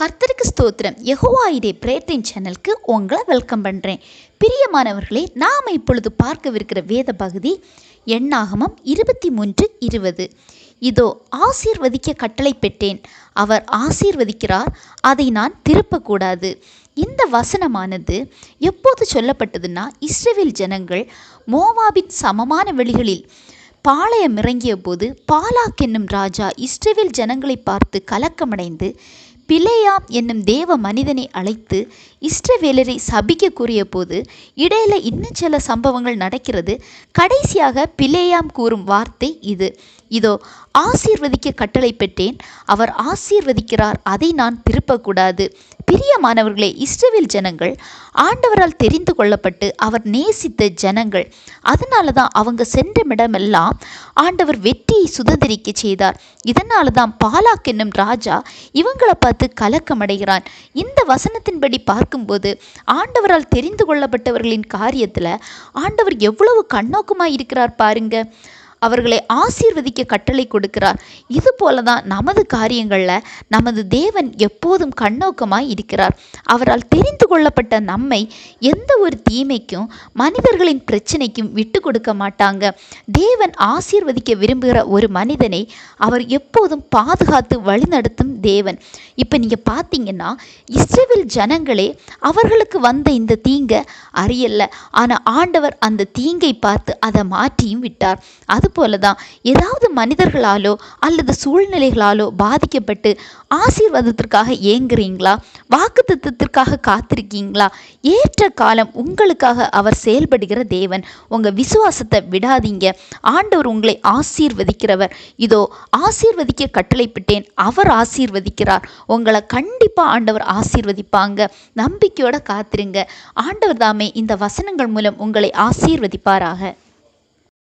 கர்த்தருக்கு ஸ்தோத்திரம். யெகோவாயிரே பிரேயர் சேனலுக்கு உங்களை வெல்கம் பண்ணுறேன். பிரியமானவர்களே, நாம் இப்பொழுது பார்க்கவிருக்கிற வேத பகுதி எண்ணாகமம் 23:20. இதோ ஆசீர்வதிக்க கட்டளை பெற்றேன், அவர் ஆசீர்வதிக்கிறார், அதை நான் திருப்பக்கூடாது. இந்த வசனமானது எப்போது சொல்லப்பட்டதுன்னா, இஸ்ரவேல் ஜனங்கள் மோவாபின் சமமான வெளிகளில் பாளையம் இறங்கிய போது பாலாக் என்னும் ராஜா இஸ்ரவேல் ஜனங்களை பார்த்து கலக்கமடைந்து பிலேயாம் என்னும் தேவ மனிதனை அழைத்து இஸ்ரவேலரை சபிக்க கூறிய போது இடையில இன்னும் சில சம்பவங்கள் நடக்கிறது. கடைசியாக பிலேயாம் கூறும் வார்த்தை இது: இதோ ஆசீர்வதிக்க கட்டளை பெற்றேன், அவர் ஆசீர்வதிக்கிறார், அதை நான் திருப்பக்கூடாது. பிரியமானவர்களே, இஸ்ரவேல் ஜனங்கள் ஆண்டவரால் தெரிந்து கொள்ளப்பட்டு அவர் நேசித்த ஜனங்கள். அதனால தான் அவங்க சென்ற இடமெல்லாம் ஆண்டவர் வெற்றியை சுதந்திரிக்க செய்தார். இதனால தான் பாலாக் என்னும் ராஜா இவங்களை பார்த்து கலக்கமடைகிறான். இந்த வசனத்தின்படி பார்க்கும்போது ஆண்டவரால் தெரிந்து கொள்ளப்பட்டவர்களின் காரியத்தில் ஆண்டவர் எவ்வளவு கண்ணோக்கமாக இருக்கிறார் பாருங்க. அவர்களை ஆசீர்வதிக்க கட்டளை கொடுக்கிறார். இது போல தான் நமது காரியங்களில் நமது தேவன் எப்போதும் கண்ணோக்கமாய் இருக்கிறார். அவரால் தெரிந்து கொள்ளப்பட்ட நம்மை எந்த ஒரு தீமைக்கும் மனிதர்களின் பிரச்சனைக்கும் விட்டு கொடுக்க மாட்டாங்க. தேவன் ஆசீர்வதிக்க விரும்புகிற ஒரு மனிதனை அவர் எப்போதும் பாதுகாத்து வழிநடத்தும் தேவன். இப்போ நீங்கள் பார்த்தீங்கன்னா, இஸ்ரவேல் ஜனங்களே அவர்களுக்கு வந்த இந்த தீங்கை அறியல, ஆனால் ஆண்டவர் அந்த தீங்கை பார்த்து அதை மாற்றியும் விட்டார். அதுபோல தான் ஏதாவது மனிதர்களாலோ அல்லது சூழ்நிலைகளாலோ பாதிக்கப்பட்டு ஆசீர்வாதத்திற்காக ஏங்குறீங்களா? வாக்குத்தத்தத்திற்காக காத்திருக்கீங்களா? ஏற்ற காலம் உங்களுக்காக அவர் செயல்படுகிற தேவன். உங்கள் விசுவாசத்தை விடாதீங்க. ஆண்டவர் உங்களை ஆசீர்வதிக்கிறவர். இதோ ஆசீர்வதிக்க கட்டளைப்பட்டேன், அவர் ஆசீர்வதிக்கிறார். உங்களை கண்டிப்பாக ஆண்டவர் ஆசீர்வதிப்பாங்க. நம்பிக்கையோட காத்திருங்க. ஆண்டவர் தாமே இந்த வசனங்கள் மூலம் உங்களை ஆசீர்வதிப்பாராக.